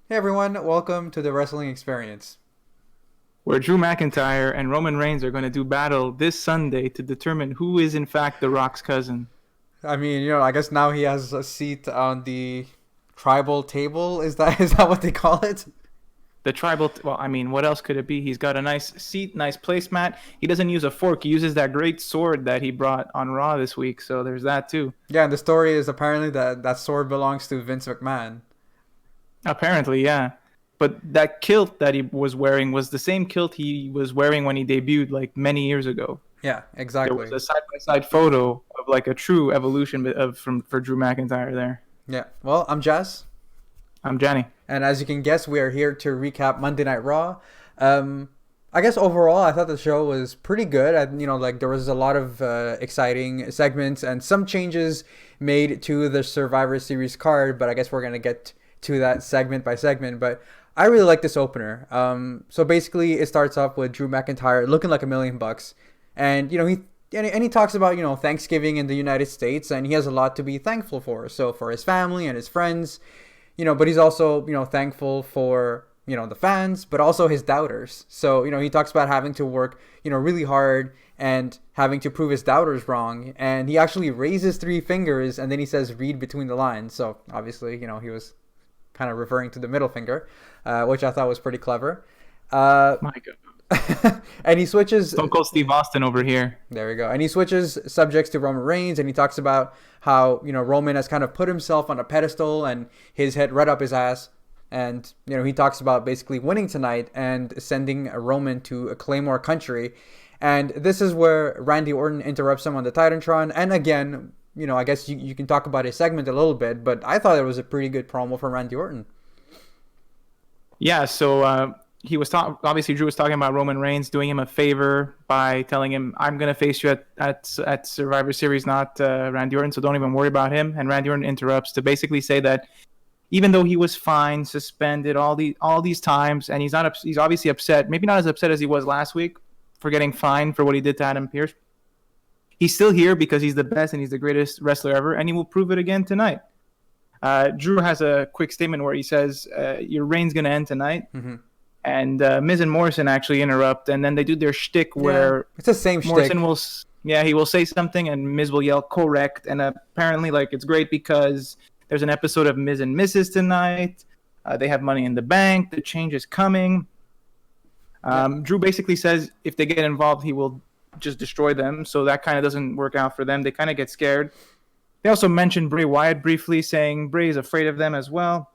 Hey everyone, welcome to the Wrestling Experience. Where Drew McIntyre and Roman Reigns are going to do battle this Sunday to determine who is in fact The Rock's cousin. I mean, I guess now he has a seat on the tribal table. Is that what they call it? The tribal, well, I mean, what else could it be? He's got a nice seat, nice placemat. He doesn't use a fork. He uses that great sword that he brought on Raw this week. So there's that too. Yeah, and the story is apparently that sword belongs to Vince McMahon. Apparently, yeah. But that kilt that he was wearing was the same kilt he was wearing when he debuted like many years ago. Yeah, There was exactly. a side by side photo of like a true evolution of from for Drew McIntyre there. Yeah. Well, I'm Jess, I'm Johnny. and as you can guess, we are here to recap Monday Night Raw. Um, I guess overall, I thought the show was pretty good. Like there was a lot of exciting segments and some changes made to the Survivor Series card, but I guess we're gonna get to that segment by segment. But I really like this opener. So basically, it starts off with Drew McIntyre looking like $1 million, and he talks about Thanksgiving in the United States, and he has a lot to be thankful for. So for his family and his friends, but he's also thankful for the fans, but also his doubters. So he talks about having to work really hard and having to prove his doubters wrong, and he actually raises three fingers and then he says read between the lines. So obviously he was kind of referring to the middle finger, which I thought was pretty clever. uh, My God. and he switches. Stone Cold Steve Austin over here. There we go. And he switches subjects to Roman Reigns, and he talks about how Roman has kind of put himself on a pedestal and his head right up his ass. And he talks about basically winning tonight and sending Roman to a Claymore country. And this is where Randy Orton interrupts him on the Titantron. And again, I guess you can talk about his segment a little bit, but I thought it was a pretty good promo from Randy Orton. Yeah, so he was obviously Drew was talking about Roman Reigns doing him a favor by telling him, "I'm going to face you at Survivor Series, not Randy Orton, so don't even worry about him." And Randy Orton interrupts to basically say that even though he was fined, suspended all these times, and he's obviously upset, maybe not as upset as he was last week for getting fined for what he did to Adam Pearce. He's still here because he's the best and he's the greatest wrestler ever, and he will prove it again tonight. Drew has a quick statement where he says, "Your reign's gonna end tonight," Mm-hmm. and Miz and Morrison actually interrupt, and then they do their shtick Yeah, where it's the same Morrison shtick. will, yeah, he will say something, and Miz will yell "correct," and apparently, like, it's great because there's an episode of Miz and Mrs. tonight. They have Money in the Bank. The change is coming. Yeah. Drew basically says if they get involved, he will just destroy them. So that kind of doesn't work out for them. They kind of get scared. They also mentioned Bray Wyatt briefly, saying Bray is afraid of them as well.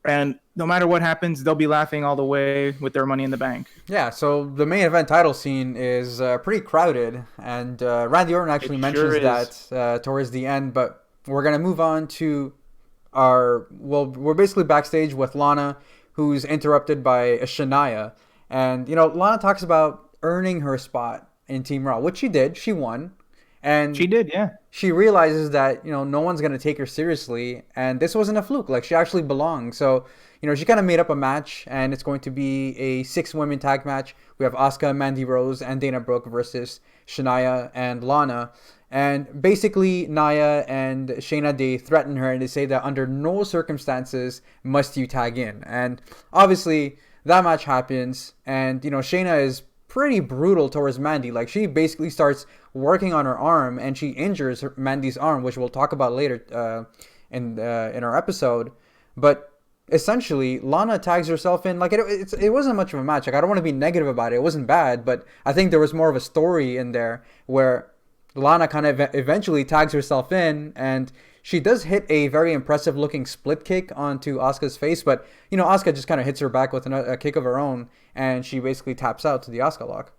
And no matter what happens, they'll be laughing all the way with their Money in the Bank. Yeah, so the main event title scene is pretty crowded, and Randy Orton It actually sure mentions is. that towards the end. But we're gonna move on to we're basically backstage with Lana, who's interrupted by Shania, and Lana talks about earning her spot in Team Raw, which she did. She won, and She did, yeah. she realizes that no one's gonna take her seriously, and this wasn't a fluke. Like she actually belonged. So she kind of made up a match, and it's going to be a 6 women tag match. We have Asuka, Mandy Rose, and Dana Brooke versus Shania and Lana. And basically, Nia and Shayna, they threaten her and they say that under no circumstances must you tag in. And obviously, that match happens, and Shayna is pretty brutal towards Mandy. Like she basically starts working on her arm, and she injures Mandy's arm, which we'll talk about later in our episode. But essentially, Lana tags herself in. Like it wasn't much of a match. Like I don't want to be negative about it. It wasn't bad, but I think there was more of a story in there where Lana kind of eventually tags herself in, and she does hit a very impressive looking split kick onto Asuka's face, but Asuka just kind of hits her back with a kick of her own, and she basically taps out to the Asuka lock.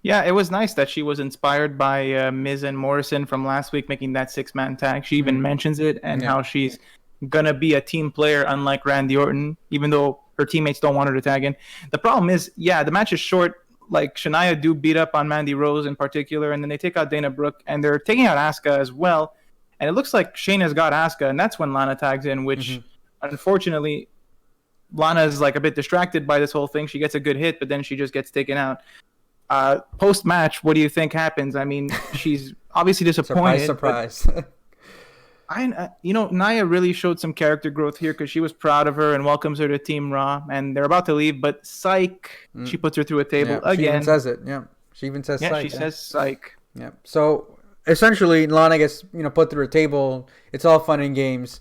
Yeah, it was nice that she was inspired by Miz and Morrison from last week making that 6-man tag. She even mentions it and Yeah. how she's going to be a team player, unlike Randy Orton, even though her teammates don't want her to tag in. The problem is, yeah, the match is short. Like, Shania do beat up on Mandy Rose in particular, and then they take out Dana Brooke, and they're taking out Asuka as well. And it looks like Shayna's got Asuka, and that's when Lana tags in, which, unfortunately, Lana is like a bit distracted by this whole thing. She gets a good hit, but then she just gets taken out. Post match, what do you think happens? I mean, she's obviously Surprise, disappointed. surprise. Nia really showed some character growth here because she was proud of her and welcomes her to Team Raw, and they're about to leave, but psych, she puts her through a table Yeah, she even again. says it. Yeah, she even says Yeah, psych. she says psych. Yeah. So essentially, Lana gets put through a table. It's all fun and games,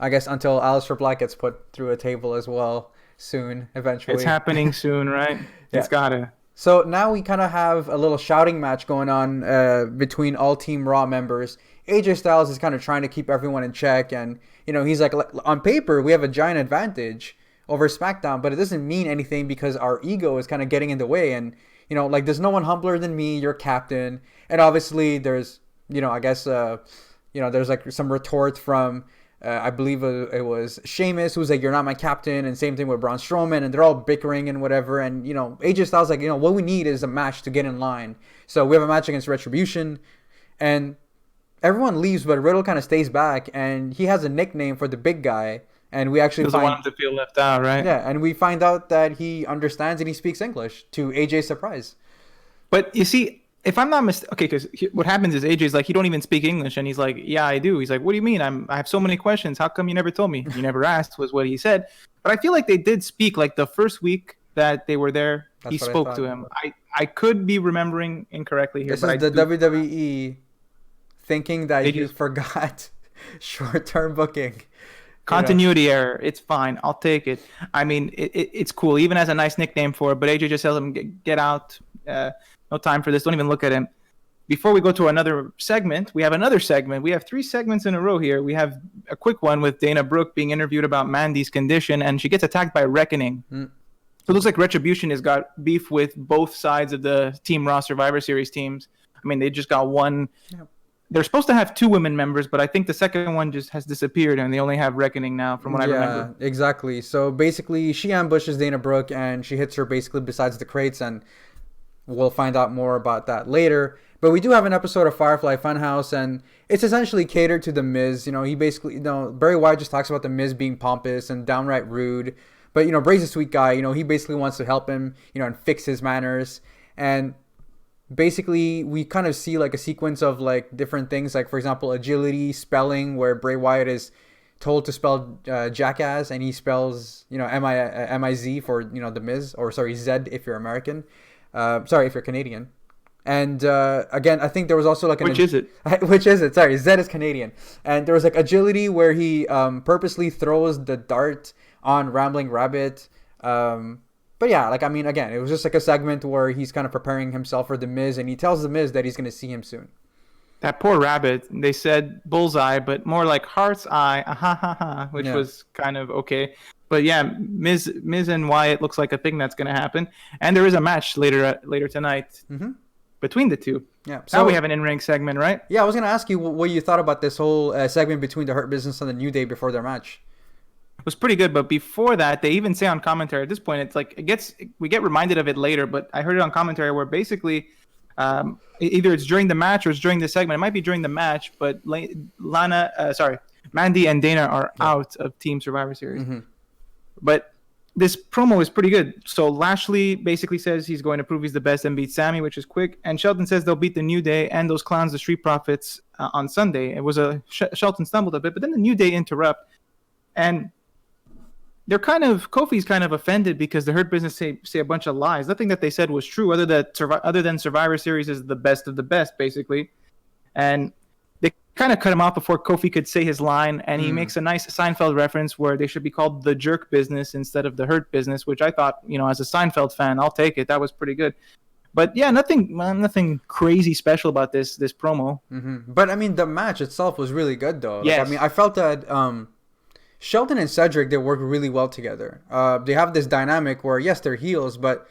I guess, until Aleister Black gets put through a table as well soon. Eventually, It's happening soon, right? Yeah. It's gotta. So now we kind of have a little shouting match going on between all Team Raw members. AJ Styles is kind of trying to keep everyone in check, and he's like, on paper we have a giant advantage over SmackDown, but it doesn't mean anything because our ego is kind of getting in the way, and like there's no one humbler than me, your captain, and obviously there's I guess there's like some retort from. I believe it was Sheamus who was like, "You're not my captain," and same thing with Braun Strowman, and they're all bickering and whatever. And AJ Styles like, what we need is a match to get in line. So we have a match against Retribution, and everyone leaves, but Riddle kind of stays back, and he has a nickname for the big guy, and we actually doesn't want him to feel left out, right? Yeah, and we find out that he understands and he speaks English to AJ's surprise. But you see, if I'm not mistaken, okay, because what happens is AJ's like, he don't even speak English, and he's like, yeah, I do. He's like, what do you mean? I have so many questions. How come you never told me? You never asked, was what he said. But I feel like they did speak, like the first week that they were there, he spoke to him. I could be remembering incorrectly here. This is the WWE thinking that you forgot short-term booking. Continuity error. It's fine. I'll take it. I mean, it's cool. He even has a nice nickname for it, but AJ just tells him, get out. No time for this. Don't even look at him. Before we go to another segment, we have another segment. We have 3 segments in a row here. We have a quick one with Dana Brooke being interviewed about Mandy's condition, and she gets attacked by Reckoning. So it looks like Retribution has got beef with both sides of the Team Raw Survivor Series teams. I mean, they just got one. Yeah. They're supposed to have 2 women members, but I think the second one just has disappeared, and they only have Reckoning now, from what I remember. Yeah, exactly. So basically, she ambushes Dana Brooke, and she hits her basically besides the crates, and we'll find out more about that later. But we do have an episode of Firefly Funhouse, and it's essentially catered to The Miz. He basically, Bray Wyatt just talks about The Miz being pompous and downright rude. But, Bray's a sweet guy. He basically wants to help him, and fix his manners. And basically, we kind of see like a sequence of like different things. Like, for example, agility, spelling, where Bray Wyatt is told to spell jackass, and he spells, M-I-Z for, The Miz. Or, sorry, Z if you're American. Sorry, if you're Canadian. And again, I think there was also like which is it? Which is it? Sorry, Z is Canadian. And there was like agility where he purposely throws the dart on Rambling Rabbit. But yeah, like, I mean, again, it was just like a segment where he's kind of preparing himself for The Miz, and he tells The Miz that he's going to see him soon. That poor rabbit, they said bullseye, but more like heart's eye, which was kind of okay. But yeah, Miz and Wyatt looks like a thing that's going to happen. And there is a match later tonight between the two. Yeah. So now we have an in-ring segment, right? Yeah, I was going to ask you what you thought about this whole segment between the Hurt Business and the New Day before their match. It was pretty good, but before that, they even say on commentary at this point, it's like we get reminded of it later, but I heard it on commentary where basically either it's during the match or it's during the segment. It might be during the match, but Mandy and Dana are out of Team Survivor Series. But this promo is pretty good. So Lashley basically says he's going to prove he's the best and beat Sammy, which is quick. And Shelton says they'll beat the New Day and those clowns, the Street Profits, on Sunday. It was Shelton stumbled a bit, but then the New Day interrupt. And Kofi's kind of offended because the Hurt Business say a bunch of lies. Nothing that they said was true other than Survivor Series is the best of the best, basically. And they kind of cut him off before Kofi could say his line, and he makes a nice Seinfeld reference where they should be called the Jerk Business instead of the Hurt Business, which I thought, as a Seinfeld fan, I'll take it. That was pretty good. But yeah, nothing crazy special about this promo. But I mean, the match itself was really good, though. Yes. Like, I mean, I felt that Shelton and Cedric, they work really well together. They have this dynamic where, yes, they're heels, but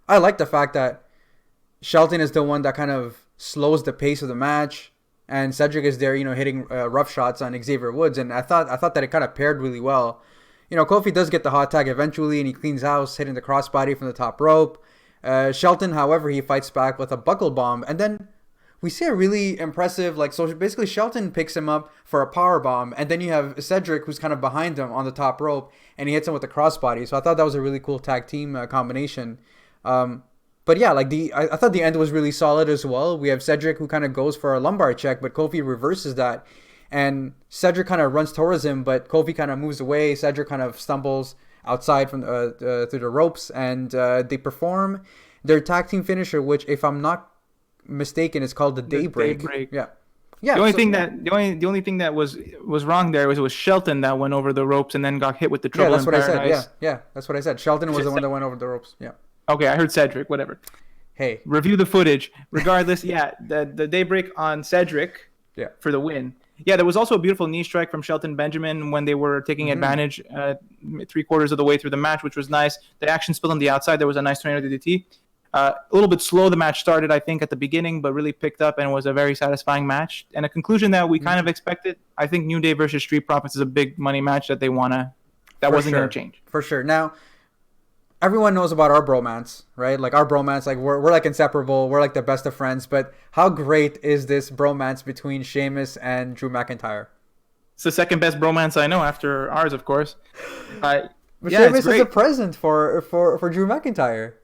I like the fact that Shelton is the one that kind of slows the pace of the match, and Cedric is there, hitting rough shots on Xavier Woods, and I thought that it kind of paired really well. Kofi does get the hot tag eventually, and he cleans house, hitting the crossbody from the top rope. Shelton, however, he fights back with a buckle bomb, and then we see a really impressive, so basically Shelton picks him up for a power bomb, and then you have Cedric who's kind of behind him on the top rope, and he hits him with the crossbody. So I thought that was a really cool tag team combination. But yeah, I thought the end was really solid as well. We have Cedric who kind of goes for a lumbar check, but Kofi reverses that. and Cedric kind of runs towards him, but Kofi kind of moves away. Cedric kind of stumbles outside from through the ropes, and they perform their tag team finisher, which, if I'm not mistaken, is called the Daybreak. Yeah. Yeah. The only thing that was wrong there was it was Shelton that went over the ropes and then got hit with the Trouble Yeah, that's in what I Paradise. said. Yeah, that's what I said. Shelton was the one that went over the ropes. Yeah. Okay, I heard Cedric. Whatever. Hey. Review the footage. Regardless, yeah, the Daybreak on Cedric. Yeah. For the win. Yeah, there was also a beautiful knee strike from Shelton Benjamin when they were taking advantage 3/4 of the way through the match, which was nice. The action spilled on the outside. There was a nice tornado DDT. A little bit slow the match started, I think, at the beginning, but really picked up and was a very satisfying match. And a conclusion that we kind of expected. I think New Day versus Street Profits is a big money match that wasn't going to change. For sure. Now, everyone knows about our bromance, right? Like our bromance, like we're like inseparable. We're like the best of friends. But how great is this bromance between Sheamus and Drew McIntyre? It's the second best bromance I know after ours, of course. But Sheamus is a present for Drew McIntyre.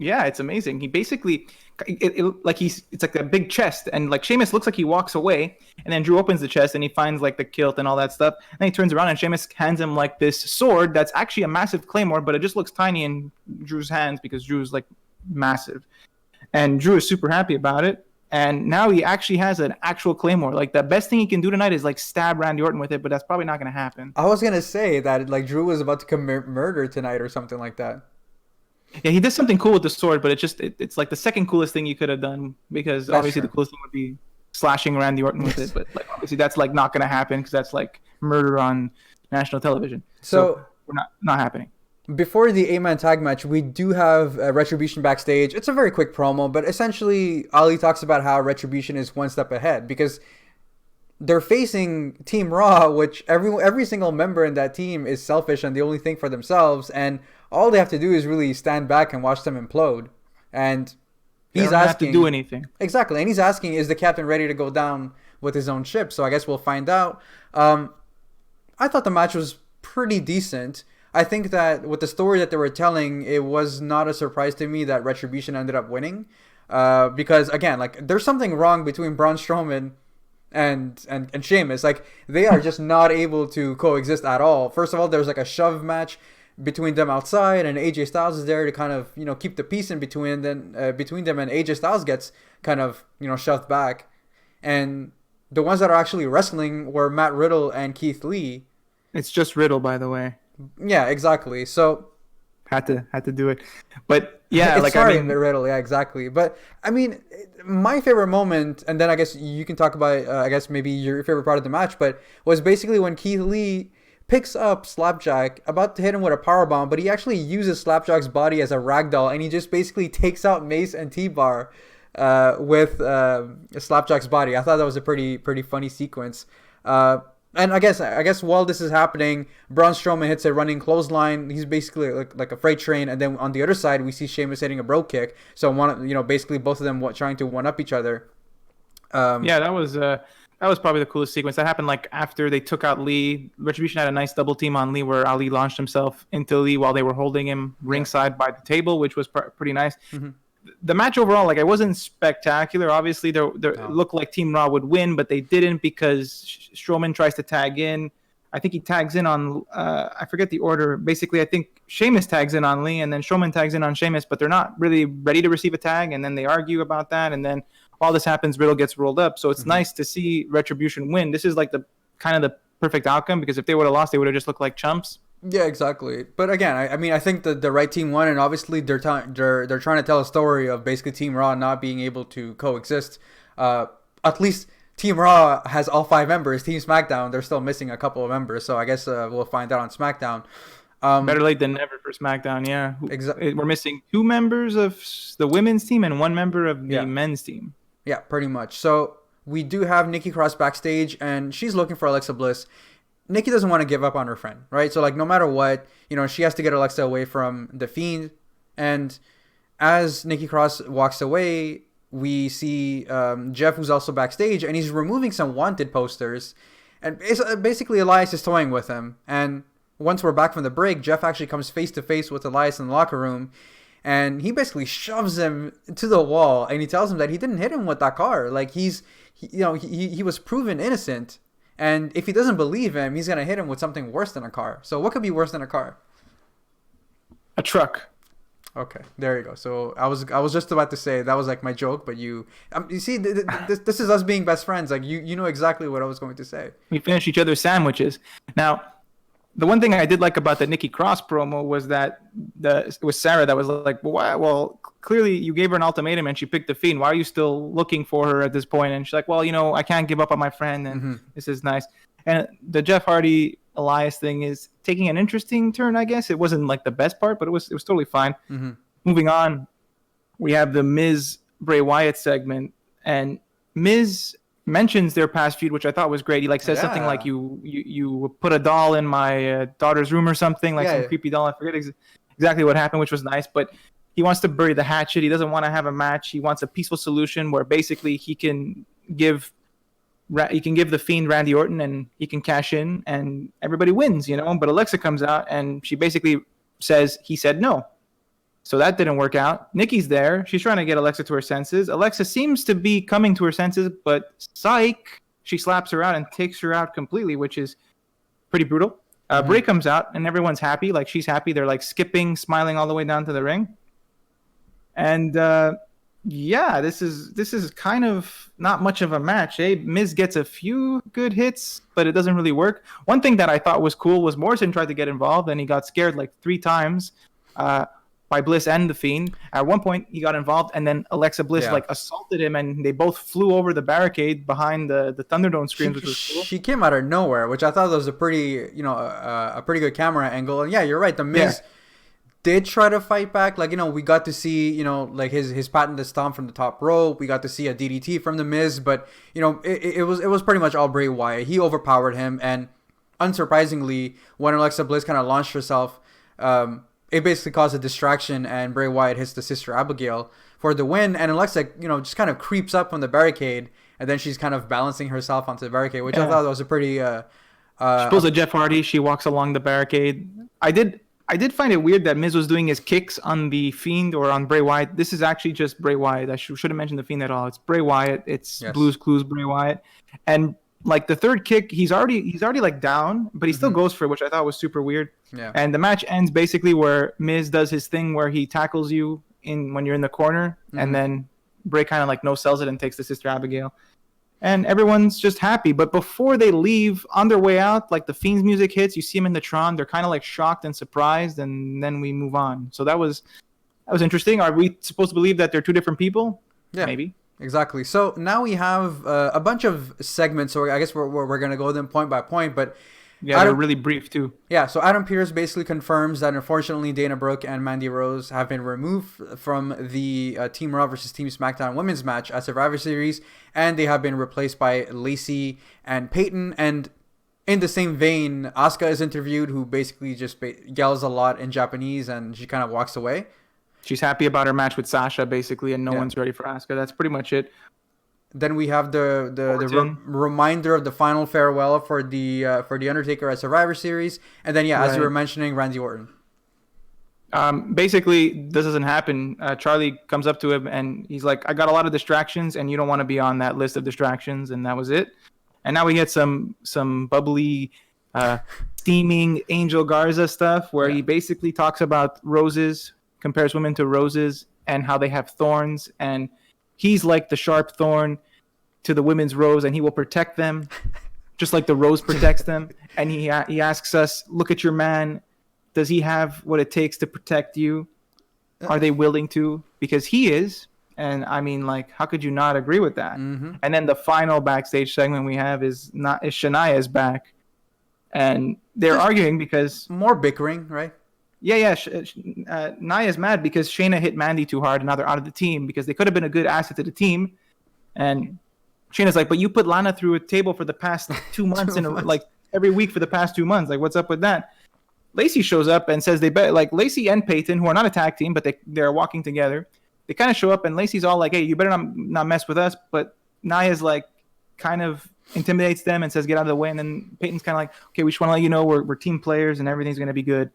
Yeah, it's amazing. He basically, it's like a big chest, and like Sheamus looks like he walks away, and then Drew opens the chest and he finds like the kilt and all that stuff, and then he turns around and Sheamus hands him like this sword that's actually a massive claymore, but it just looks tiny in Drew's hands because Drew's like massive, and Drew is super happy about it. And now he actually has an actual claymore. Like the best thing he can do tonight is like stab Randy Orton with it, but that's probably not going to happen. I was gonna say that like Drew was about to commit murder tonight or something like that. Yeah, he did something cool with the sword, but it's like the second coolest thing you could have done, because That's obviously true. The coolest thing would be slashing Randy Orton with it, but like obviously that's like not going to happen because that's like murder on national television. So we're not happening. Before the 8-man tag match, we do have Retribution backstage. It's a very quick promo, but essentially Ali talks about how Retribution is one step ahead because they're facing Team Raw, which every single member in that team is selfish and they only think for themselves, and all they have to do is really stand back and watch them implode. And he's they don't asking have to do anything. Exactly, and he's asking, is the captain ready to go down with his own ship? So I guess we'll find out. I thought the match was pretty decent. I think that with the story that they were telling, it was not a surprise to me that Retribution ended up winning. Because again, like there's something wrong between Braun Strowman and Sheamus. Like they are just not able to coexist at all. First of all, there's like a shove match between them outside, and AJ Styles is there to kind of keep the peace in between them, and AJ Styles gets kind of shoved back, and the ones that are actually wrestling were Matt Riddle and Keith Lee. It's just Riddle, by the way. Yeah, exactly. So had to do it, but yeah, it's like sorry, I mean, Riddle. Yeah, exactly. But I mean, my favorite moment, and then I guess you can talk about, I guess maybe your favorite part of the match, but was basically when Keith Lee picks up Slapjack, about to hit him with a powerbomb, but he actually uses Slapjack's body as a ragdoll, and he just basically takes out Mace and T-Bar with Slapjack's body. I thought that was a pretty funny sequence. And I guess while this is happening, Braun Strowman hits a running clothesline. He's basically like a freight train, and then on the other side we see Sheamus hitting a bro kick. So basically both of them trying to one up each other. Yeah, that was probably the coolest sequence. That happened like after they took out Lee. Retribution had a nice double team on Lee where Ali launched himself into Lee while they were holding him ringside by the table, which was pretty nice. Mm-hmm. The match overall, like, it wasn't spectacular. Obviously, it looked like Team Raw would win, but they didn't because Strowman tries to tag in. I think he tags in on, I forget the order. Basically, I think Sheamus tags in on Lee, and then Strowman tags in on Sheamus, but they're not really ready to receive a tag, and then they argue about that, and then while this happens, Riddle gets rolled up. So it's nice to see Retribution win. This is like the kind of the perfect outcome, because if they would have lost, they would have just looked like chumps. Yeah, exactly. But again, I mean, I think the right team won, and obviously they're trying to tell a story of basically Team Raw not being able to coexist. At least Team Raw has all 5 members. Team SmackDown, they're still missing a couple of members. So I guess we'll find out on SmackDown. Better late than never for SmackDown, yeah. Exactly. We're missing 2 members of the women's team and 1 member of the men's team. Yeah, pretty much. So we do have Nikki Cross backstage, and she's looking for Alexa Bliss. Nikki doesn't want to give up on her friend, right? So, like, no matter what, she has to get Alexa away from The Fiend. And as Nikki Cross walks away, we see Jeff, who's also backstage, and he's removing some wanted posters. And basically, Elias is toying with him. And once we're back from the break, Jeff actually comes face-to-face with Elias in the locker room. And he basically shoves him to the wall, and he tells him that he didn't hit him with that car. Like, he was proven innocent. And if he doesn't believe him, he's gonna hit him with something worse than a car. So what could be worse than a car? A truck. Okay, there you go. So I was just about to say that was like my joke, but you see, this is us being best friends. Like you know exactly what I was going to say. We finish each other's sandwiches. Now, the one thing I did like about the Nikki Cross promo was that it was Sarah that was like, well, clearly you gave her an ultimatum and she picked the Fiend. Why are you still looking for her at this point? And she's like, well, I can't give up on my friend, and this is nice. And the Jeff Hardy Elias thing is taking an interesting turn, I guess. It wasn't like the best part, but it was totally fine. Moving on, we have the Miz Bray Wyatt segment, and Miz mentions their past feud, which I thought was great. He says something like you put a doll in my daughter's room or something, some creepy doll. I forget exactly what happened, which was nice, but he wants to bury the hatchet. He doesn't want to have a match. He wants a peaceful solution where basically he can give the Fiend Randy Orton and he can cash in and everybody wins, But Alexa comes out and she basically says he said no. So that didn't work out. Nikki's there. She's trying to get Alexa to her senses. Alexa seems to be coming to her senses, but psych, she slaps her out and takes her out completely, which is pretty brutal. Bray comes out and everyone's happy. She's happy. They're skipping, smiling all the way down to the ring. And this is kind of not much of a match. Miz gets a few good hits, but it doesn't really work. One thing that I thought was cool was Morrison tried to get involved and he got scared 3 times by Bliss and the Fiend. At one point he got involved and then Alexa Bliss assaulted him and they both flew over the barricade behind the Thunderdome screens, which was cool. She came out of nowhere, which I thought was a pretty a pretty good camera angle. And yeah, you're right. The Miz did try to fight back. We got to see, his patented stomp from the top rope. We got to see a DDT from the Miz, but it was pretty much all Bray Wyatt. He overpowered him, and unsurprisingly, when Alexa Bliss kind of launched herself, it basically caused a distraction, and Bray Wyatt hits the Sister Abigail for the win. And Alexa, just kind of creeps up on the barricade, and then she's kind of balancing herself onto the barricade, which I thought was a pretty. She pulls a Jeff Hardy. She walks along the barricade. I did find it weird that Miz was doing his kicks on the Fiend or on Bray Wyatt. This is actually just Bray Wyatt. I should have mentioned the Fiend at all. It's Bray Wyatt. It's Blue's Clues Bray Wyatt. And the third kick, he's already down, but he still goes for it, which I thought was super weird. Yeah. And the match ends basically where Miz does his thing where he tackles you when you're in the corner, and then Bray kind of no sells it and takes the Sister Abigail. And everyone's just happy. But before they leave, on their way out, the Fiend's music hits. You see them in the Tron. They're kind of shocked and surprised, and then we move on. So that was interesting. Are we supposed to believe that they're 2 different people? Yeah, maybe. Exactly. So now we have a bunch of segments. So I guess we're going to go them point by point. But they're really brief too. Yeah, so Adam Pearce basically confirms that unfortunately Dana Brooke and Mandy Rose have been removed from the Team Raw versus Team SmackDown women's match at Survivor Series, and they have been replaced by Lacey and Peyton. And in the same vein, Asuka is interviewed, who basically just yells a lot in Japanese, and she kind of walks away. She's happy about her match with Sasha, basically, and no one's ready for Asuka. That's pretty much it. Then we have the reminder of the final farewell for the Undertaker at Survivor Series, and then as you were mentioning, Randy Orton. Basically, this doesn't happen. Charlie comes up to him and he's like, "I got a lot of distractions, and you don't want to be on that list of distractions," and that was it. And now we get some bubbly, steaming Angel Garza stuff where he basically talks about roses, compares women to roses, and how they have thorns, and he's like the sharp thorn to the women's rose, and he will protect them, just like the rose protects them. And he asks us, look at your man. Does he have what it takes to protect you? Are they willing to? Because he is. And I mean, how could you not agree with that? Mm-hmm. And then the final backstage segment we have is Shania's back. And they're arguing because... More bickering, right? Yeah. Nia's mad because Shayna hit Mandy too hard and now they're out of the team because they could have been a good asset to the team. And Shayna's like, but you put Lana through a table for the past 2 months every week for the past 2 months. What's up with that? Lacey shows up and says they bet Lacey and Peyton, who are not a tag team, but they're walking together. They kind of show up and Lacey's all like, hey, you better not mess with us. But Nia's kind of intimidates them and says, get out of the way. And then Peyton's kind of like, okay, we just want to let you know we're team players and everything's going to be good.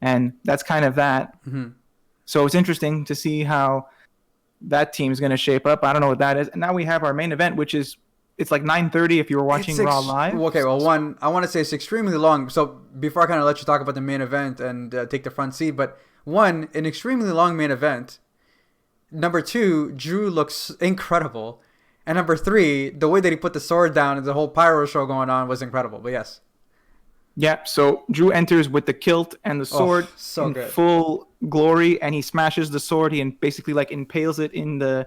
And that's kind of that. Mm-hmm. So it's interesting to see how that team is going to shape up. I don't know what that is. And now we have our main event, which is it's like 9:30 if you were watching Raw live. Okay, well, one, I want to say it's extremely long. So before I kind of let you talk about the main event and take the front seat, but one, an extremely long main event. Number two, Drew looks incredible. And number three, the way that he put the sword down and the whole pyro show going on was incredible. But yes. Yeah, so Drew enters with the kilt and the sword so in good. full glory, and he smashes the sword. He basically like impales it in the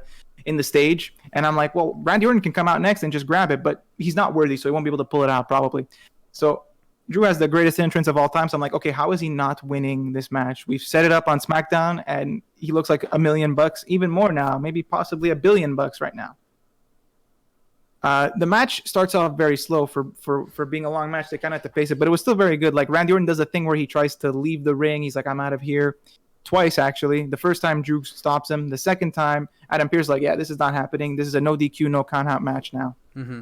stage. And I'm like, well, Randy Orton can come out next and just grab it, but he's not worthy, so he won't be able to pull it out probably. So Drew has the greatest entrance of all time. So I'm like, okay, how is he not winning this match? We've set it up on SmackDown, and he looks like $1 million, even more now, maybe possibly $1 billion right now. The match starts off very slow for being a long match. They kind of have to pace it, but it was still very good. Like Randy Orton does a thing where he tries to leave the ring. He's like, I'm out of here. Twice, actually. The first time Drew stops him. The second time, Adam Pearce is like, yeah, this is not happening. This is a no DQ, no count out match now. Mm-hmm.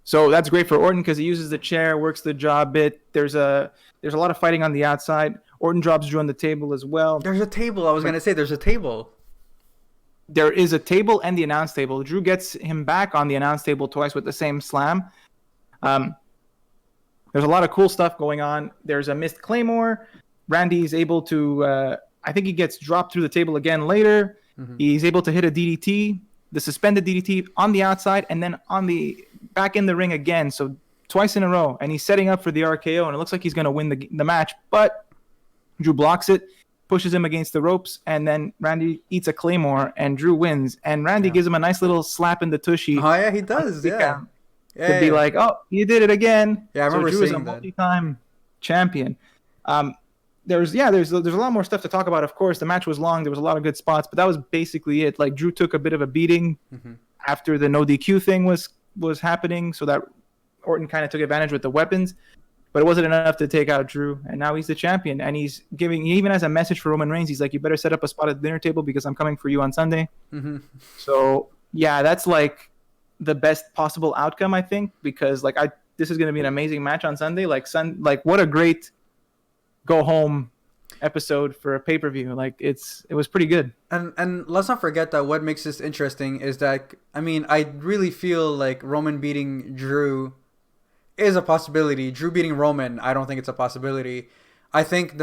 So that's great for Orton because he uses the chair, works the jaw a bit. There's a lot of fighting on the outside. Orton drops Drew on the table as well. There's a table. I was going to say there's a table. There is a table and the announce table. Drew gets him back on the announce table twice with the same slam. There's a lot of cool stuff going on. There's a missed Claymore. Randy's able to, I think he gets dropped through the table again later. Mm-hmm. He's able to hit a DDT, the suspended DDT on the outside, and then on the back in the ring again. So twice in a row. And he's setting up for the RKO, and it looks like he's going to win the match. But Drew blocks it, pushes him against the ropes, and then Randy eats a Claymore, and Drew wins. And Randy gives him a nice little slap in the tushy. Oh, yeah, he does, yeah. To be like, oh, you did it again. Yeah, I remember Drew is a multi-time champion. There's a lot more stuff to talk about, of course. The match was long. There was a lot of good spots, but that was basically it. Like, Drew took a bit of a beating after the no DQ thing was happening, so that Orton kind of took advantage with the weapons. But it wasn't enough to take out Drew, and now he's the champion. And he even has a message for Roman Reigns. He's like, you better set up a spot at the dinner table because I'm coming for you on Sunday. Mm-hmm. So, yeah, that's like the best possible outcome, I think, because like this is going to be an amazing match on Sunday. Like what a great go home episode for a pay-per-view. Like it was pretty good. And let's not forget that what makes this interesting is that, I mean, I really feel like Roman beating Drew is a possibility. Drew beating Roman, I don't think it's a possibility. I think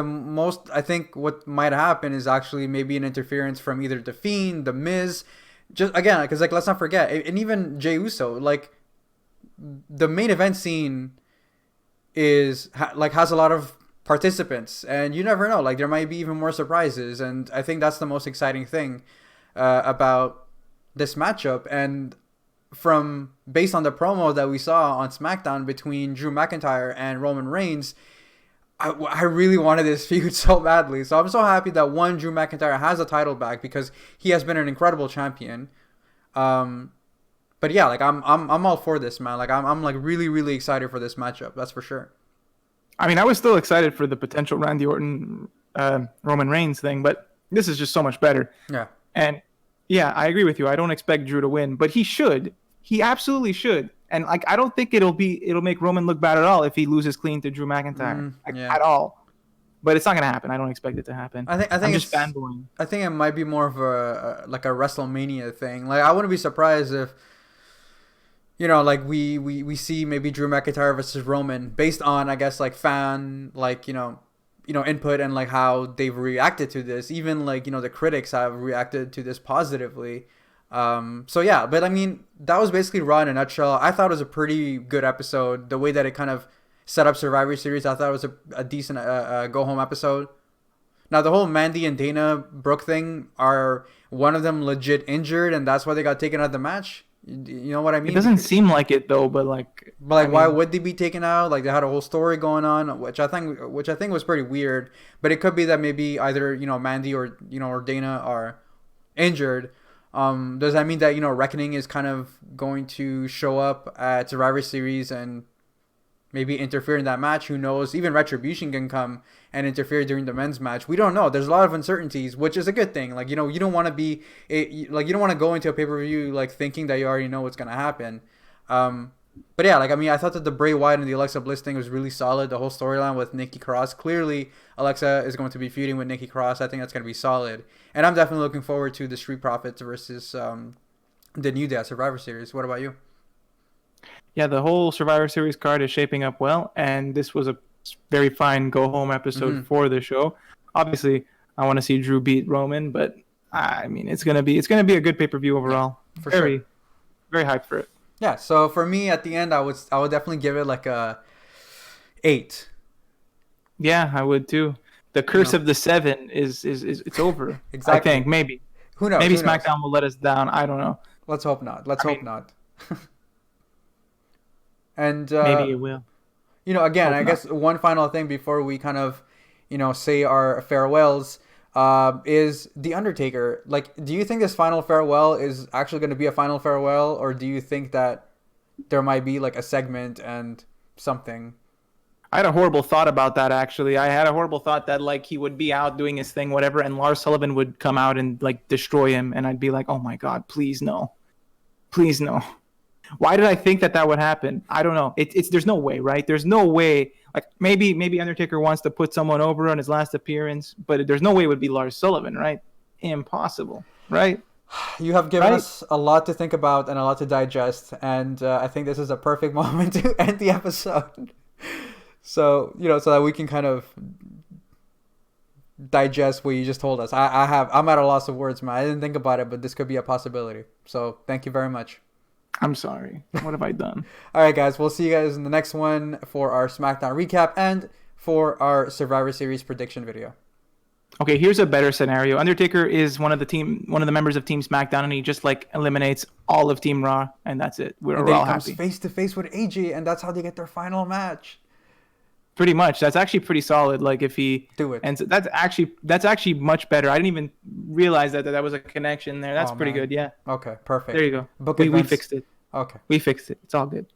what might happen is actually maybe an interference from either The Fiend, The Miz, just again, because like let's not forget, and even Jey Uso, like the main event scene has a lot of participants, and you never know, like there might be even more surprises, and I think that's the most exciting thing about this matchup. And based on the promo that we saw on SmackDown between Drew McIntyre and Roman Reigns, I really wanted this feud so badly. So I'm so happy that Drew McIntyre has a title back because he has been an incredible champion. But yeah, like I'm all for this, man. Like I'm like really, really excited for this matchup. That's for sure. I mean, I was still excited for the potential Randy Orton Roman Reigns thing, but this is just so much better. Yeah. And yeah, I agree with you. I don't expect Drew to win, but he should. He absolutely should. And like, I don't think it'll make Roman look bad at all if he loses clean to Drew McIntyre at all. But it's not gonna happen. I don't expect it to happen. I think I'm just fanboying. I think it might be more of a WrestleMania thing. Like I wouldn't be surprised if, like we see maybe Drew McIntyre versus Roman based on, I guess, like fan input and like how they've reacted to this. Even like the critics have reacted to this positively. So yeah, but I mean, that was basically Raw in a nutshell. I thought it was a pretty good episode. The way that it kind of set up Survivor Series, I thought it was a decent go home episode. Now the whole Mandy and Dana Brooke thing, are one of them legit injured and that's why they got taken out of the match? You know what I mean? It doesn't seem like it though, but why would they be taken out? Like they had a whole story going on, which I think was pretty weird. But it could be that maybe either Mandy or or Dana are injured. Does that mean that Reckoning is kind of going to show up at Survivor Series and maybe interfere in that match? Who knows? Even Retribution can come and interfere during the men's match. We don't know. There's a lot of uncertainties, which is a good thing. Like you don't want to you don't want to go into a pay-per-view like thinking that you already know what's gonna happen. But yeah, like I mean, I thought that the Bray Wyatt and the Alexa Bliss thing was really solid. The whole storyline with Nikki Cross. Clearly, Alexa is going to be feuding with Nikki Cross. I think that's going to be solid. And I'm definitely looking forward to the Street Profits versus the New Day at Survivor Series. What about you? yeah, the whole Survivor Series card is shaping up well, and this was a very fine go home episode for the show. Obviously, I want to see Drew beat Roman, but I mean, it's gonna be a good pay-per-view overall. Yeah, for very, sure. very hyped for it. Yeah. So for me, at the end, I would definitely give it like a 8. Yeah, I would too. The curse of the 7 is it's over. Exactly. I think maybe Who knows? maybe Who knows? SmackDown will let us down. I don't know. Let's hope not. Let's hope not. And Maybe it will. again, Hope I guess one final thing before we kind of, say our farewells, is The Undertaker. Like, do you think this final farewell is actually going to be a final farewell, or do you think that there might be like a segment and something? I had a horrible thought about that, actually. I had a horrible thought that, like, he would be out doing his thing, whatever, and Lars Sullivan would come out and, like, destroy him, and I'd be like, oh my God, please no. Please no. Why did I think that would happen? I don't know. There's no way, right? There's no way. Like, maybe Undertaker wants to put someone over on his last appearance, but there's no way it would be Lars Sullivan, right? Impossible, right? You have given us a lot to think about and a lot to digest, and I think this is a perfect moment to end the episode. So, so that we can kind of digest what you just told us. I'm at a loss of words, man. I didn't think about it, but this could be a possibility. So thank you very much. I'm sorry. What have I done? All right, guys. We'll see you guys in the next one for our SmackDown recap and for our Survivor Series prediction video. Okay, here's a better scenario. Undertaker is one of the members of Team SmackDown, and he just like eliminates all of Team Raw, and that's it. We're all happy. He comes face to face with AJ, and that's how they get their final match. Pretty much. That's actually pretty solid. Like, if he do it, and so that's actually much better. I didn't even realize that was a connection there. That's pretty good. Yeah. Okay. Perfect. There you go. We fixed it. Okay. We fixed it. It's all good.